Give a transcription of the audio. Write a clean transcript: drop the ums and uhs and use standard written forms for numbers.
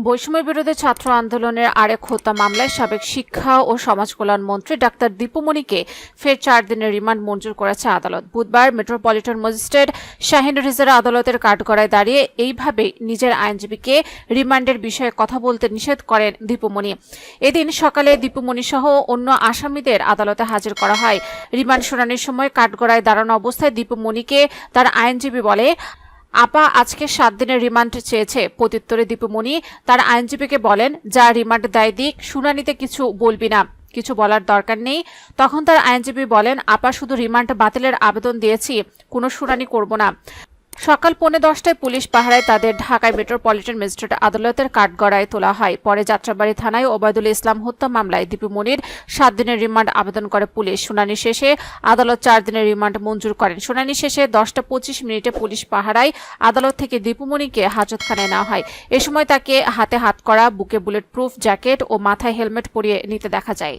বৈষম্য বিরোধী ছাত্র আন্দোলনের আরেক হত্যা মামলায় সাবেক শিক্ষা ও সমাজ কল্যাণ মন্ত্রী ডাক্তার দীপুমণিকে ফের 4 দিনের রিমান্ড মঞ্জুর করেছে আদালত। বুধবার মেট্রোপলিটন ম্যাজিস্ট্রেট শাহিন রেজার আদালতের কাঠগড়ায় দাঁড়িয়ে এইভাবে নিজের আইনজীবীকে রিমান্ডের বিষয়ে কথা বলতে নিষেধ করেন দীপুমণি। এদিন সকালে দীপুমণি সহ অন্য আসামিদের আদালতে হাজির করা হয়। রিমান্ড শুনানির সময় কাঠগড়ায় দাঁড়ানো অবস্থায় দীপুমণিকে তার আইনজীবী বলে, আপা আজকে 7 দিনের রিমান্ড চেয়েছে। প্রত্যুত্তরে দীপুমণি তার আইনজীবীকে বলেন, যা রিমান্ড দায় দিক, শুনানিতে কিছু বলবি না, কিছু বলার দরকার নেই। তখন তার আইনজীবী বলেন, আপা শুধু রিমান্ড বাতিলের আবেদন দিয়েছি, কোনো শুনানি করব না। সকাল 10:15টায় পুলিশ পাহারায় তাদের ঢাকায় মেট্রোপলিটন ম্যাজিস্ট্রেট আদালতের কাঠগড়ায় তোলা হয়। পরে যাত্রাবাড়ী থানায় ওবায়দুল ইসলাম হত্যা মামলায় দীপুমণির 7 দিনের রিমান্ড আবেদন করে পুলিশ। শুনানি শেষে আদালত 4 দিনের রিমান্ড মঞ্জুর করেন। শুনানি শেষে 10:25 পুলিশ পাহারায় আদালত থেকে দীপুমণিকে হাজতখানায় নেওয়া হয়। এ সময় তাকে হাতে হাতকড়া, বুকে বুলেট প্রুফ জ্যাকেট ও মাথায় হেলমেট পরিয়ে নিতে দেখা যায়।